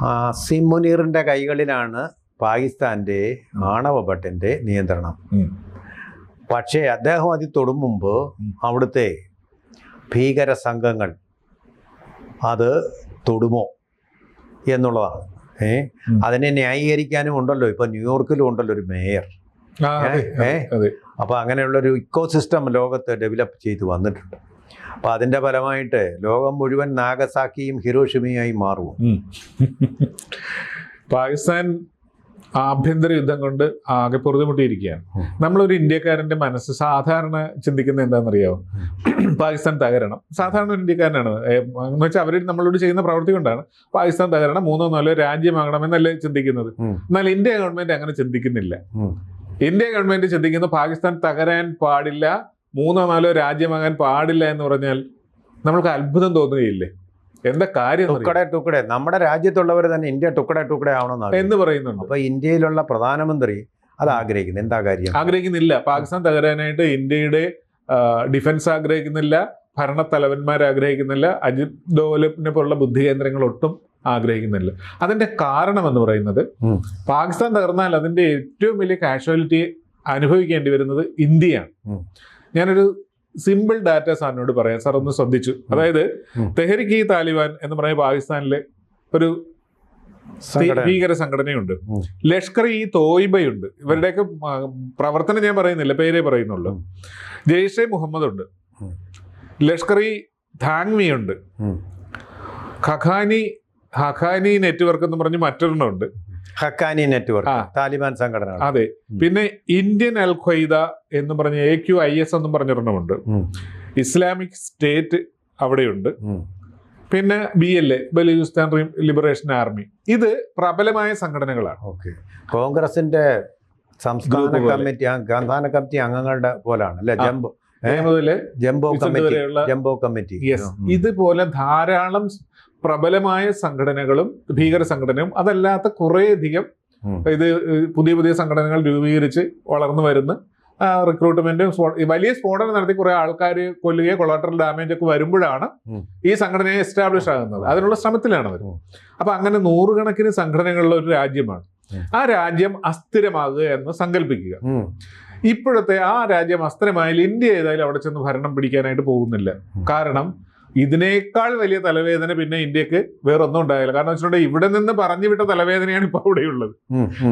അസീം മുനീറിൻ്റെ കൈകളിലാണ് പാകിസ്ഥാൻ്റെ ആണവഭട്ടിൻ്റെ നിയന്ത്രണം. പക്ഷേ അദ്ദേഹം അതിൽ തൊടും മുമ്പ് അവിടുത്തെ ഭീകര സംഘങ്ങൾ അത് തൊടുമോ എന്നുള്ളതാണ്. അതിനെ ന്യായീകരിക്കാനും ഉണ്ടല്ലോ, ഇപ്പം ന്യൂയോർക്കിലും ഉണ്ടല്ലോ ഒരു മേയർ. അപ്പോൾ അങ്ങനെയുള്ളൊരു ഇക്കോസിസ്റ്റം ലോകത്ത് ഡെവലപ്പ് ചെയ്ത് വന്നിട്ടുണ്ട്. അപ്പോൾ അതിൻ്റെ ഫലമായിട്ട് ലോകം മുഴുവൻ നാഗസാക്കിയും ഹിരോഷിമയായി മാറും. പാകിസ്ഥാൻ ആഭ്യന്തര യുദ്ധം കൊണ്ട് ആകെ പൊറുതിമുട്ടിയിരിക്കുകയാണ്. നമ്മളൊരു ഇന്ത്യക്കാരൻ്റെ മനസ്സ് സാധാരണ ചിന്തിക്കുന്നത് എന്താണെന്നറിയാമോ? പാകിസ്ഥാൻ തകരണം. സാധാരണ ഒരു ഇന്ത്യക്കാരനാണ് എന്ന് വെച്ചാൽ അവർ നമ്മളോട് ചെയ്യുന്ന പ്രവൃത്തി കൊണ്ടാണ് പാകിസ്ഥാൻ തകരണം, 3 4 രാജ്യമാകണമെന്നല്ലേ ചിന്തിക്കുന്നത്. എന്നാൽ ഇന്ത്യ ഗവൺമെന്റ് അങ്ങനെ ചിന്തിക്കുന്നില്ല. ഇന്ത്യ ഗവൺമെന്റ് ചിന്തിക്കുന്നത് പാകിസ്ഥാൻ തകരാൻ പാടില്ല, 3 4 രാജ്യമാകാൻ പാടില്ല എന്ന് പറഞ്ഞാൽ നമ്മൾക്ക് അത്ഭുതം തോന്നുകയില്ലേ? എന്താ കാര്യം? ടുക്കടെ നമ്മുടെ രാജ്യത്തുള്ളവർ തന്നെ ഇന്ത്യ ടുക്കടെ ആവണമെന്ന് എന്ന് പറയുന്നുണ്ട്. അപ്പൊ ഇന്ത്യയിലുള്ള പ്രധാനമന്ത്രി അത് ആഗ്രഹിക്കുന്നു. എന്താ കാര്യം? ആഗ്രഹിക്കുന്നില്ല. പാകിസ്ഥാൻ തകരാനായിട്ട് ഇന്ത്യയുടെ ഡിഫൻസ് ആഗ്രഹിക്കുന്നില്ല, ഭരണത്തലവന്മാർ ആഗ്രഹിക്കുന്നില്ല, അജിത് ഡോവലിനെ പോലുള്ള ബുദ്ധി കേന്ദ്രങ്ങൾ ഒട്ടും ആഗ്രഹിക്കുന്നില്ല. അതിന്റെ കാരണം എന്ന് പറയുന്നത് പാകിസ്ഥാൻ തകർന്നാൽ അതിന്റെ ഏറ്റവും വലിയ കാഷ്വാലിറ്റി അനുഭവിക്കേണ്ടി വരുന്നത് ഇന്ത്യയാണ്. ഞാനൊരു സിമ്പിൾ ഡാറ്റ സാറിനോട് പറയാം, സാർ ഒന്ന് ശ്രദ്ധിച്ചു. അതായത് തെഹ്രിക്ക് താലിബാൻ എന്ന് പറയുന്ന പാകിസ്ഥാനിലെ ഒരു ഭീകര സംഘടനയുണ്ട്. ലഷ്കർ ഇ തോയ്ബയുണ്ട്. ഇവരുടെയൊക്കെ പ്രവർത്തനം ഞാൻ പറയുന്നില്ല, പേരേ പറയുന്നുള്ളൂ. ജെയ്ഷെ മുഹമ്മദ് ഉണ്ട്, ലഷ്കർ ഇ ധാങ്വി ഉണ്ട്, ഹഖാനി നെറ്റ്വർക്ക് എന്ന് പറഞ്ഞ് മറ്റൊരെണ്ണമുണ്ട്, ഹക്കാനി നെറ്റ്വർക്ക്, താലിബാൻ സംഘടന. അതെ. പിന്നെ ഇന്ത്യൻ അൽ ഖ്വയ്ദ എന്ന് പറഞ്ഞ AQIS എന്നും പറഞ്ഞൊരെണ്ണമുണ്ട്. ഇസ്ലാമിക് സ്റ്റേറ്റ് അവിടെയുണ്ട്. പിന്നെ BLA, ബലൂചിസ്ഥാൻ ലിബറേഷൻ ആർമി. ഇത് പ്രബലമായ സംഘടനകളാണ്. കോൺഗ്രസിന്റെ സംസ്ഥാന കമ്മിറ്റി അംഗങ്ങളുടെ പോലാണ് അല്ലെ? Jumbo committee. ഇതുപോലെ ധാരാളം പ്രബലമായ സംഘടനകളും ഭീകര സംഘടനയും അതല്ലാത്ത കുറേയധികം ഇത് പുതിയ സംഘടനകൾ രൂപീകരിച്ച് വളർന്നു വരുന്ന റിക്രൂട്ട്മെന്റും വലിയ സ്ഫോടനം നടത്തി കുറെ ആൾക്കാർ കൊല്ലുകയോ കൊളാട്രൽ ഡാമേജ് ഒക്കെ വരുമ്പോഴാണ് ഈ സംഘടനയെ എസ്റ്റാബ്ലിഷ് ആകുന്നത്. അതിനുള്ള ശ്രമത്തിലാണ് അവർ. അപ്പൊ അങ്ങനെ 100 കണക്കിന് സംഘടനകളുള്ള ഒരു രാജ്യമാണ്. ആ രാജ്യം അസ്ഥിരമാകുക എന്ന് സങ്കല്പിക്കുക. ഇപ്പോഴത്തെ ആ രാജ്യം അസ്ഥിരമായാൽ ഇന്ത്യ ഏതായാലും അവിടെ ചെന്ന് ഭരണം പിടിക്കാനായിട്ട് പോകുന്നില്ല. കാരണം ഇതിനേക്കാൾ വലിയ തലവേദന പിന്നെ ഇന്ത്യക്ക് വേറൊന്നും ഉണ്ടായില്ല. കാരണം വെച്ചിട്ടുണ്ടെങ്കിൽ ഇവിടെ നിന്ന് പറഞ്ഞു വിട്ട തലവേദനയാണ് ഇപ്പൊ അവിടെയുള്ളത്.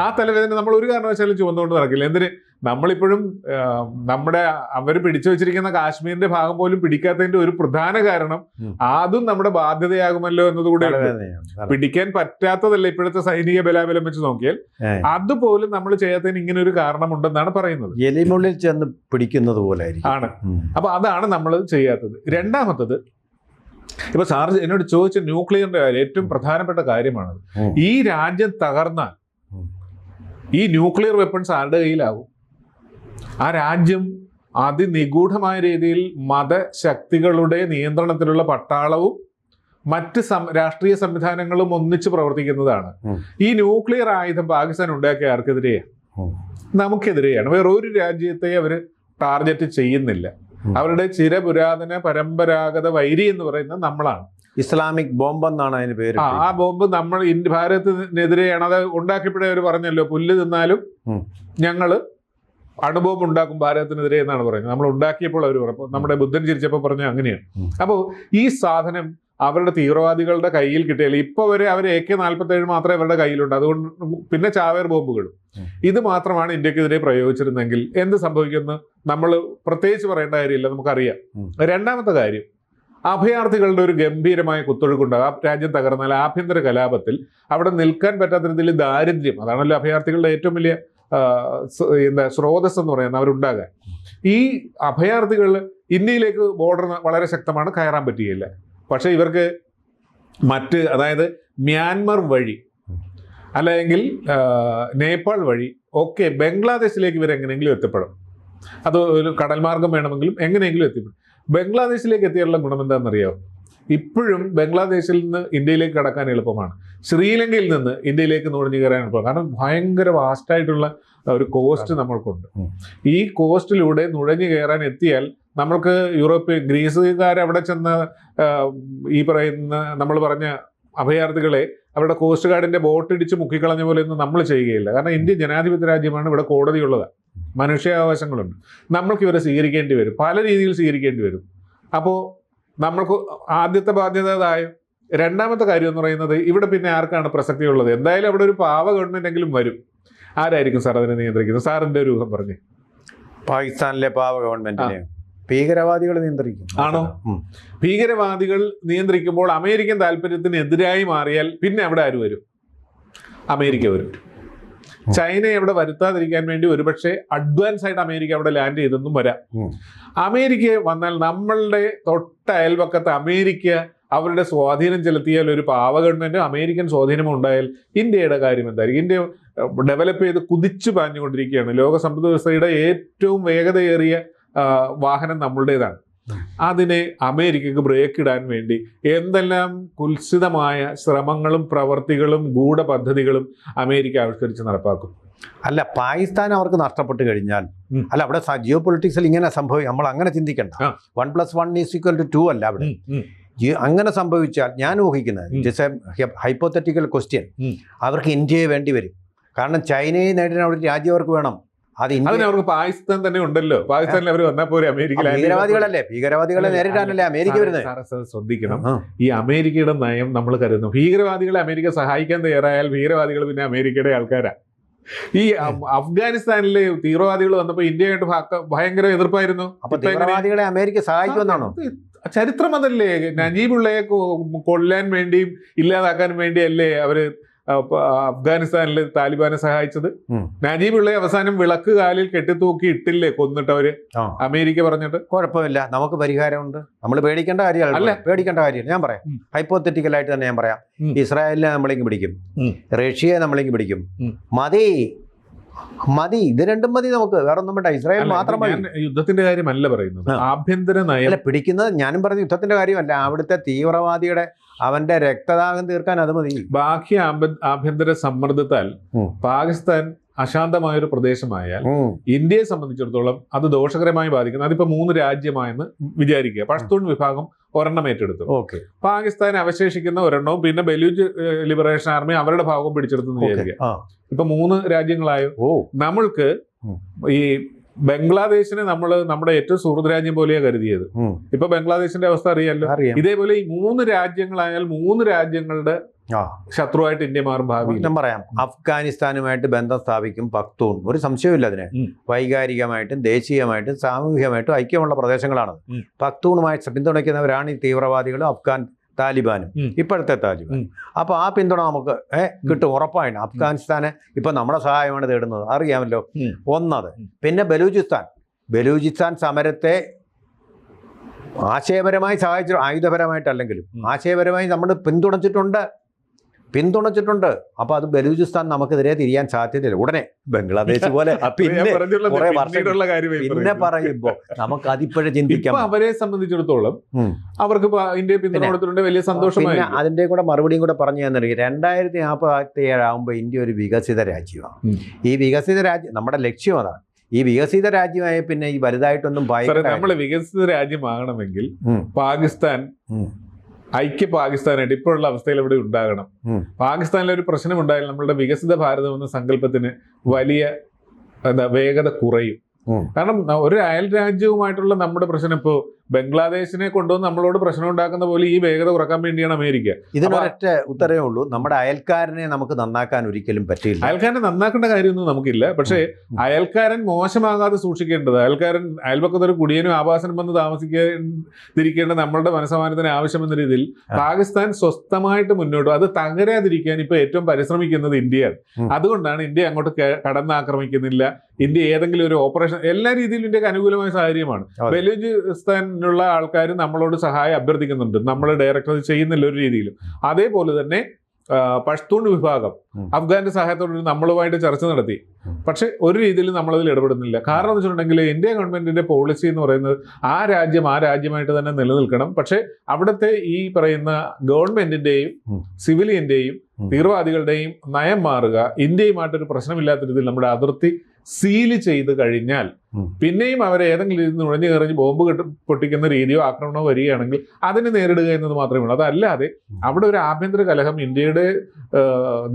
ആ തലവേദന നമ്മൾ ഒരു കാരണവശാലും ചുവന്നുകൊണ്ട് നടക്കില്ല. എന്തിന്? നമ്മളിപ്പോഴും അവർ പിടിച്ചു വെച്ചിരിക്കുന്ന കാശ്മീരിന്റെ ഭാഗം പോലും പിടിക്കാത്തതിന്റെ ഒരു പ്രധാന കാരണം അതും നമ്മുടെ ബാധ്യതയാകുമല്ലോ എന്നതുകൂടെ. പിടിക്കാൻ പറ്റാത്തതല്ല ഇപ്പോഴത്തെ സൈനിക ബലാബലം വെച്ച് നോക്കിയാൽ, അതുപോലും നമ്മൾ ചെയ്യാത്തതിന് ഇങ്ങനെ ഒരു കാരണമുണ്ടെന്നാണ് പറയുന്നത്. എലിമുള്ളിൽ ചെന്ന് പിടിക്കുന്നത് പോലെ ആണ്. അപ്പൊ അതാണ് നമ്മൾ ചെയ്യാത്തത്. രണ്ടാമത്തത്, ഇപ്പൊ സാർ എന്നോട് ചോദിച്ച ന്യൂക്ലിയറിന്റെ കാര്യം ഏറ്റവും പ്രധാനപ്പെട്ട കാര്യമാണത്. ഈ രാജ്യം തകർന്നാൽ ഈ ന്യൂക്ലിയർ വെപ്പൺസ് ആരുടെ കയ്യിലാകും? ആ രാജ്യം അതിനിഗൂഢമായ രീതിയിൽ മതശക്തികളുടെ നിയന്ത്രണത്തിലുള്ള പട്ടാളവും മറ്റ് രാഷ്ട്രീയ സംവിധാനങ്ങളും ഒന്നിച്ച് പ്രവർത്തിക്കുന്നതാണ്. ഈ ന്യൂക്ലിയർ ആയുധം പാകിസ്ഥാൻ ഉണ്ടാക്കിയ ആർക്കെതിരെയാണ്? നമുക്കെതിരെയാണ്. വേറൊരു രാജ്യത്തെ അവർ ടാർഗറ്റ് ചെയ്യുന്നില്ല. അവരുടെ ചിരപുരാതന പരമ്പരാഗത വൈരി എന്ന് പറയുന്നത് നമ്മളാണ്. ഇസ്ലാമിക് ബോംബ് എന്നാണ് അതിന് പേര്. ആ ബോംബ് നമ്മൾ ഭാരതത്തിനെതിരെയാണ്. അത് ഉണ്ടാക്കിയപ്പോഴേ അവർ പറഞ്ഞല്ലോ, പുല്ല് തിന്നാലും ഞങ്ങള് അണുബോംബ് ഉണ്ടാക്കും ഭാരതത്തിനെതിരെ എന്നാണ് പറയുന്നത്. നമ്മൾ ഉണ്ടാക്കിയപ്പോൾ അവർ പറഞ്ഞു, നമ്മുടെ ബുദ്ധൻ ചിരിച്ചപ്പോൾ പറഞ്ഞ അങ്ങനെയാണ്. അപ്പോൾ ഈ സാധനം അവരുടെ തീവ്രവാദികളുടെ കയ്യിൽ കിട്ടിയാൽ ഇപ്പൊ അവർ AK-47 മാത്രമേ അവരുടെ കയ്യിലുണ്ട്. അതുകൊണ്ട് പിന്നെ ചാവേർ ബോംബുകളും ഇത് മാത്രമാണ് ഇന്ത്യക്കെതിരെ പ്രയോഗിച്ചിരുന്നെങ്കിൽ എന്ത് സംഭവിക്കുമെന്ന് നമ്മൾ പ്രത്യേകിച്ച് പറയേണ്ട കാര്യമില്ല, നമുക്കറിയാം. രണ്ടാമത്തെ കാര്യം, അഭയാർത്ഥികളുടെ ഒരു ഗംഭീരമായ കുത്തൊഴുക്കുണ്ടാകും. ആ രാജ്യം തകർന്നാൽ ആഭ്യന്തര കലാപത്തിൽ അവിടെ നിൽക്കാൻ പറ്റാത്ത രീതിയിൽ ദാരിദ്ര്യം, അതാണല്ലോ അഭയാർത്ഥികളുടെ ഏറ്റവും വലിയ സ്രോതസ് എന്ന് പറയുന്നത് അവരുണ്ടാകാൻ. ഈ അഭയാർത്ഥികൾ ഇന്ത്യയിലേക്ക് ബോർഡർ വളരെ ശക്തമാണ്, കയറാൻ പറ്റുകയില്ല. പക്ഷെ ഇവർക്ക് അതായത് മ്യാൻമർ വഴി അല്ലെങ്കിൽ നേപ്പാൾ വഴി ഒക്കെ ബംഗ്ലാദേശിലേക്ക് ഇവരെങ്ങനെയെങ്കിലും എത്തിപ്പെടും. അത് ഒരു കടൽ മാർഗം വേണമെങ്കിലും എങ്ങനെയെങ്കിലും എത്തിപ്പെടും. ബംഗ്ലാദേശിലേക്ക് എത്തിയുള്ള ഗുണം എന്താണെന്നറിയാമോ? ഇപ്പോഴും ബംഗ്ലാദേശിൽ നിന്ന് ഇന്ത്യയിലേക്ക് കടക്കാൻ എളുപ്പമാണ്. ശ്രീലങ്കയിൽ നിന്ന് ഇന്ത്യയിലേക്ക് നുഴഞ്ഞു കയറാൻ എളുപ്പമാണ്. കാരണം ഭയങ്കര വാസ്റ്റായിട്ടുള്ള ഒരു കോസ്റ്റ് നമ്മൾക്കുണ്ട്. ഈ കോസ്റ്റിലൂടെ നുഴഞ്ഞു കയറാൻ എത്തിയാൽ നമ്മൾക്ക് ഗ്രീസുകാർ അവിടെ ചെന്ന് ഈ പറയുന്ന നമ്മൾ പറഞ്ഞ അഭയാർത്ഥികളെ അവരുടെ കോസ്റ്റ് ഗാർഡിന്റെ ബോട്ട് ഇടിച്ച് മുക്കിക്കളഞ്ഞ പോലെ ഒന്നും നമ്മൾ ചെയ്യുകയില്ല. കാരണം ഇന്ത്യ ജനാധിപത്യ രാജ്യമാണ്, ഇവിടെ കോടതിയുള്ളതാണ്, മനുഷ്യാവകാശങ്ങളുണ്ട്. നമ്മൾക്ക് ഇവരെ സ്വീകരിക്കേണ്ടി വരും, പല രീതിയിൽ സ്വീകരിക്കേണ്ടി വരും. അപ്പോൾ നമ്മൾക്ക് ആദ്യത്തെ ബാധ്യത അതായും. രണ്ടാമത്തെ കാര്യം എന്ന് പറയുന്നത്, ഇവിടെ പിന്നെ ആർക്കാണ് പ്രസക്തിയുള്ളത്? എന്തായാലും അവിടെ ഒരു പാവ ഗവൺമെന്റ് എങ്കിലും വരും. ആരായിരിക്കും സാർ അതിനെ നിയന്ത്രിക്കുന്നത്? സാറിന്റെ ഒരു ഊഹം പറഞ്ഞേ. പാകിസ്ഥാനിലെ പാവ ഗവൺമെന്റിനെ ഭീകരവാദികൾ നിയന്ത്രിക്കും. ആണോ? ഭീകരവാദികൾ നിയന്ത്രിക്കുമ്പോൾ അമേരിക്കൻ താല്പര്യത്തിനെതിരായി മാറിയാൽ പിന്നെ അവിടെ ആര് വരും? അമേരിക്ക വരും. ചൈനയെ അവിടെ വരുത്താതിരിക്കാൻ വേണ്ടി ഒരുപക്ഷെ അഡ്വാൻസ് ആയിട്ട് അമേരിക്ക അവിടെ ലാൻഡ് ചെയ്തെന്നും വരാം. അമേരിക്ക വന്നാൽ നമ്മളുടെ തൊട്ട അയൽപക്കത്ത് അമേരിക്ക അവരുടെ സ്വാധീനം ചെലുത്തിയാൽ, ഒരു പാവ ഗവൺമെന്റ് അമേരിക്കൻ സ്വാധീനമോ ഉണ്ടായാൽ ഇന്ത്യയുടെ കാര്യം എന്തായിരിക്കും? ഇന്ത്യ ഡെവലപ്പ് ചെയ്ത് കുതിച്ചു പാഞ്ഞുകൊണ്ടിരിക്കുകയാണ്. ലോക സമ്പദ് വ്യവസ്ഥയുടെ ഏറ്റവും വേഗതയേറിയ വാഹനം നമ്മളുടേതാണ്. അതിനെ അമേരിക്കക്ക് ബ്രേക്ക് ഇടാൻ വേണ്ടി എന്തെല്ലാം കുൽസിതമായ ശ്രമങ്ങളും പ്രവർത്തികളും ഗൂഢപദ്ധതികളും അമേരിക്ക ആവിഷ്കരിച്ച് നടപ്പാക്കും. അല്ല, പാകിസ്ഥാൻ അവർക്ക് നഷ്ടപ്പെട്ട് കഴിഞ്ഞാൽ, അല്ല അവിടെ ജിയോ പൊളിറ്റിക്സിൽ ഇങ്ങനെ സംഭവിക്കും. നമ്മൾ അങ്ങനെ ചിന്തിക്കണ്ട. 1+1=2 അല്ല അവിടെ. അങ്ങനെ സംഭവിച്ചാൽ ഞാൻ ഊഹിക്കുന്നത് ഹൈപ്പോത്തറ്റിക്കൽ ക്വസ്റ്റ്യൻ, അവർക്ക് ഇന്ത്യയെ വേണ്ടി വരും. കാരണം ചൈനയെ നേരിടാൻ ഒരു രാജ്യം അവർക്ക് വേണം. അവർക്ക് പാകിസ്ഥാൻ തന്നെ ഉണ്ടല്ലോ. പാകിസ്ഥാനിൽ അവർ വന്നാൽ പോരെ? അമേരിക്ക ഭീകരവാദികളല്ലേ, ഭീകരവാദികളെ നേരിടാനല്ലേ അമേരിക്ക വരുന്നത്. ശ്രദ്ധിക്കണം, ഈ അമേരിക്കയുടെ നയം നമ്മൾ കരുതുന്നു. ഭീകരവാദികളെ അമേരിക്ക സഹായിക്കാൻ തയ്യാറായാൽ ഭീകരവാദികൾ പിന്നെ അമേരിക്കയുടെ ആൾക്കാരാ. ഈ അഫ്ഗാനിസ്ഥാനിലെ തീവ്രവാദികൾ വന്നപ്പോൾ ഇന്ത്യയായിട്ട് ഭയങ്കര എതിർപ്പായിരുന്നു. അപ്പൊ തീവ്രവാദികളെ അമേരിക്ക സഹായിക്കുമെന്നാണോ? ചരിത്രം അതല്ലേ. നജീബുള്ളയെ കൊല്ലാൻ വേണ്ടിയും ഇല്ലാതാക്കാൻ വേണ്ടിയല്ലേ അവര് അഫ്ഗാനിസ്ഥാനിൽ താലിബാനെ സഹായിച്ചത്? നജീബുള്ളയെ അവസാനം വിളക്ക് കാലിൽ കെട്ടിത്തൂക്കി ഇട്ടില്ലേ കൊന്നിട്ടവര്, അമേരിക്ക പറഞ്ഞിട്ട്? കുഴപ്പമില്ല, നമുക്ക് പരിഹാരമുണ്ട്. നമ്മൾ പേടിക്കേണ്ട കാര്യമല്ല. പേടിക്കേണ്ട കാര്യമില്ല. ഞാൻ പറയാം, ഹൈപ്പോത്തറ്റിക്കലായിട്ട് തന്നെ ഞാൻ പറയാം. ഇസ്രായേലിനെ നമ്മളിങ്ങ് പിടിക്കും, റഷ്യയെ നമ്മളിങ്ങ് പിടിക്കും. മതി, ഇത് രണ്ടും മതി നമുക്ക്. വേറെ ഒന്നും വേണ്ട, ഇസ്രായേൽ മാത്രം മതി. യുദ്ധത്തിന്റെ കാര്യമല്ല പറയുന്നത്, ആഭ്യന്തര നയം പിടിക്കുന്നത്. ഞാനും പറഞ്ഞ യുദ്ധത്തിന്റെ കാര്യമല്ല, അവിടുത്തെ തീവ്രവാദിയുടെ അവന്റെ രക്തദാഹം തീർക്കാൻ അത് മതി. ബാഹ്യ ആഭ്യന്തര സമ്മർദ്ദത്താൽ പാകിസ്ഥാൻ അശാന്തമായൊരു പ്രദേശമായാൽ ഇന്ത്യയെ സംബന്ധിച്ചിടത്തോളം അത് ദോഷകരമായി ബാധിക്കുന്നത്. അതിപ്പോ 3 രാജ്യമായെന്ന് വിചാരിക്കുക. പഷ്തൂൺ വിഭാഗം ഒരെണ്ണം ഏറ്റെടുത്തു. പാകിസ്ഥാൻ അവശേഷിക്കുന്ന ഒരെണ്ണവും പിന്നെ ബലൂച്ച് ലിബറേഷൻ ആർമി അവരുടെ ഭാഗം പിടിച്ചെടുത്തു വിചാരിക്കുക. ഇപ്പൊ 3 രാജ്യങ്ങളായോ. നമ്മൾക്ക് ഈ ബംഗ്ലാദേശിനെ നമ്മൾ നമ്മുടെ ഏറ്റവും സുഹൃത്ത് രാജ്യം പോലെയാണ് കരുതിയത്. ഇപ്പൊ ബംഗ്ലാദേശിന്റെ അവസ്ഥ അറിയാലോ. ഇതേപോലെ ഈ 3 രാജ്യങ്ങളായാൽ 3 രാജ്യങ്ങളുടെ ശത്രുവായിട്ട് ഇന്ത്യ മാറും ഭാവിയിൽ. ഞാൻ പറയാം, അഫ്ഗാനിസ്ഥാനുമായിട്ട് ബന്ധം സ്ഥാപിക്കും പഖ്തൂൺ, ഒരു സംശയമില്ല അതിന്. വൈകാരികമായിട്ടും ദേശീയമായിട്ടും സാമൂഹികമായിട്ടും ഐക്യമുള്ള പ്രദേശങ്ങളാണ്. പഖ്തൂണുമായി പിന്തുണയ്ക്കുന്നവരാണ് ഈ തീവ്രവാദികളും അഫ്ഗാൻ താലിബാനും, ഇപ്പോഴത്തെ താലിബാൻ. അപ്പൊ ആ പിന്തുണ നമുക്ക് കിട്ടും ഉറപ്പായിട്ട്. അഫ്ഗാനിസ്ഥാന് ഇപ്പൊ നമ്മുടെ സഹായമാണ് തേടുന്നത്, അറിയാമല്ലോ. ഒന്നത്. പിന്നെ ബലൂചിസ്ഥാൻ സമരത്തെ ആശയപരമായി സഹായിച്ചു, ആയുധപരമായിട്ടല്ലെങ്കിലും ആശയപരമായി നമ്മൾ പിന്തുണച്ചിട്ടുണ്ട്. അപ്പൊ അത് ബലൂചിസ്ഥാൻ നമുക്കെതിരെ തിരിയാൻ സാധ്യതയില്ല ഉടനെ. ബംഗ്ലാദേശ് പോലെ പിന്നെ പറയുമ്പോ നമുക്ക് അതിപ്പോഴേ ചിന്തിക്കാം. അവരെ സംബന്ധിച്ചിടത്തോളം അവർക്ക് ഇന്ത്യ പിന്തുണ കൊടുത്തിട്ടുണ്ട്, വലിയ സന്തോഷമായി. അതിന്റെ കൂടെ മറുപടിയും കൂടെ പറഞ്ഞു തന്നിരിക്കും. 2047 ആകുമ്പോൾ ഇന്ത്യ ഒരു വികസിത രാജ്യമാണ്. ഈ വികസിത രാജ്യം നമ്മുടെ ലക്ഷ്യം അതാണ്. ഈ വികസിത രാജ്യമായ പിന്നെ ഈ വലുതായിട്ടൊന്നും നമ്മൾ വികസിത രാജ്യമാകണമെങ്കിൽ പാകിസ്ഥാൻ ഐക്യ പാകിസ്ഥാനായിട്ട് ഇപ്പോഴുള്ള അവസ്ഥയിൽ ഇവിടെ ഉണ്ടാകണം. പാകിസ്ഥാനിലെ ഒരു പ്രശ്നം ഉണ്ടായാൽ നമ്മളുടെ വികസിത ഭാരതം എന്ന സങ്കല്പത്തിന് വലിയ വേഗത കുറയും. കാരണം ഒരു അയൽ രാജ്യവുമായിട്ടുള്ള നമ്മുടെ പ്രശ്നം ഇപ്പോൾ ബംഗ്ലാദേശിനെ കൊണ്ടുവന്ന് നമ്മളോട് പ്രശ്നം ഉണ്ടാക്കുന്ന പോലെ ഈ വേഗത കുറക്കാൻ വേണ്ടിയാണ് അമേരിക്ക. ഇതിനൊരൊറ്റ ഉത്തരവേ ഉള്ളൂ, നമ്മുടെ അയൽക്കാരനെ നമുക്ക് നന്നാക്കാൻ ഒരിക്കലും പറ്റില്ല. അയൽക്കാരനെ നന്നാക്കേണ്ട കാര്യമൊന്നും നമുക്കില്ല. പക്ഷേ അയൽക്കാരൻ മോശമാകാതെ സൂക്ഷിക്കേണ്ടത്, അയൽപക്കത്തൊരു കുടിയനും ആവാസനം വന്ന് താമസിക്കാതിരിക്കേണ്ട നമ്മളുടെ മനസ്സമാനത്തിന് ആവശ്യമെന്ന രീതിയിൽ പാകിസ്ഥാൻ സ്വസ്ഥമായിട്ട് മുന്നോട്ട്, അത് തകരാതിരിക്കാൻ ഇപ്പൊ ഏറ്റവും പരിശ്രമിക്കുന്നത് ഇന്ത്യയാണ്. അതുകൊണ്ടാണ് ഇന്ത്യ അങ്ങോട്ട് കടന്നാക്രമിക്കുന്നില്ല. ഇന്ത്യ ഏതെങ്കിലും ഒരു ഓപ്പറേഷൻ, എല്ലാ രീതിയിലും ഇന്ത്യക്ക് അനുകൂലമായ സാഹചര്യമാണ്. ബലൂചിസ്ഥാനിലുള്ള ആൾക്കാർ നമ്മളോട് സഹായം അഭ്യർത്ഥിക്കുന്നുണ്ട്, നമ്മൾ ഡയറക്റ്റ് അത് ചെയ്യുന്നില്ല ഒരു രീതിയിലും. അതേപോലെ തന്നെ പഷ്തൂൺ വിഭാഗം അഫ്ഗാന്റെ സഹായത്തോട് നമ്മളുമായിട്ട് ചർച്ച നടത്തി. പക്ഷെ ഒരു രീതിയിലും നമ്മളതിൽ ഇടപെടുന്നില്ല. കാരണം എന്ന് വെച്ചിട്ടുണ്ടെങ്കിൽ ഇന്ത്യ ഗവൺമെന്റിന്റെ പോളിസി എന്ന് പറയുന്നത് ആ രാജ്യമായിട്ട് തന്നെ നിലനിൽക്കണം. പക്ഷെ അവിടുത്തെ ഈ പറയുന്ന ഗവൺമെന്റിന്റെയും സിവിലിയന്റെയും തീവ്രവാദികളുടെയും നയം മാറുക, ഇന്ത്യയുമായിട്ടൊരു പ്രശ്നമില്ലാത്ത രീതിയിൽ നമ്മുടെ അതിർത്തി സീല് ചെയ്ത് കഴിഞ്ഞാൽ പിന്നെയും അവരെ ഏതെങ്കിലും രീതിയിൽ നുഴഞ്ഞു കയറി ബോംബ് പൊട്ടിക്കുന്ന രീതിയോ ആക്രമണമോ വരികയാണെങ്കിൽ അതിനെ നേരിടുക എന്നത് മാത്രമേ ഉള്ളൂ. അതല്ലാതെ അവിടെ ഒരു ആഭ്യന്തര കലഹം ഇന്ത്യയുടെ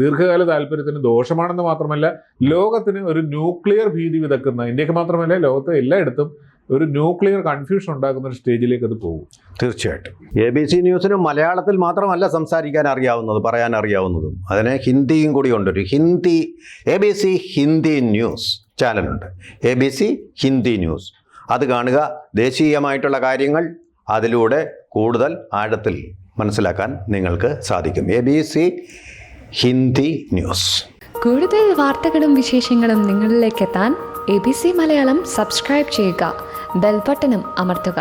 ദീർഘകാല താല്പര്യത്തിന് ദോഷമാണെന്ന് മാത്രമല്ല, ലോകത്തിന് ഒരു ന്യൂക്ലിയർ ഭീതി വിതക്കുന്ന, ഇന്ത്യക്ക് മാത്രമല്ല ലോകത്തെ എല്ലായിടത്തും ഒരു ന്യൂക്ലിയർ കൺഫ്യൂഷൻ ഉണ്ടാക്കുന്ന ഒരു സ്റ്റേജിലേക്ക് അത് പോകും. തീർച്ചയായിട്ടും. ABC ന്യൂസിന് മലയാളത്തിൽ മാത്രമല്ല സംസാരിക്കാൻ അറിയാവുന്നത്, പറയാൻ അറിയാവുന്നതും, അതിന് ഹിന്ദിയും കൂടി ഉണ്ട്. ഒരു ഹിന്ദി ABC ഹിന്ദി ന്യൂസ് ചാനലുണ്ട്, ABC ഹിന്ദി ന്യൂസ്. അത് കാണുക. ദേശീയമായിട്ടുള്ള കാര്യങ്ങൾ അതിലൂടെ കൂടുതൽ ആഴത്തിൽ മനസ്സിലാക്കാൻ നിങ്ങൾക്ക് സാധിക്കും. ABC Hindi news. കൂടുതൽ വാർത്തകളും വിശേഷങ്ങളും നിങ്ങളിലേക്ക് എത്താൻ ABC മലയാളം സബ്സ്ക്രൈബ് ചെയ്യുക, ബെൽ ബട്ടണും അമർത്തുക.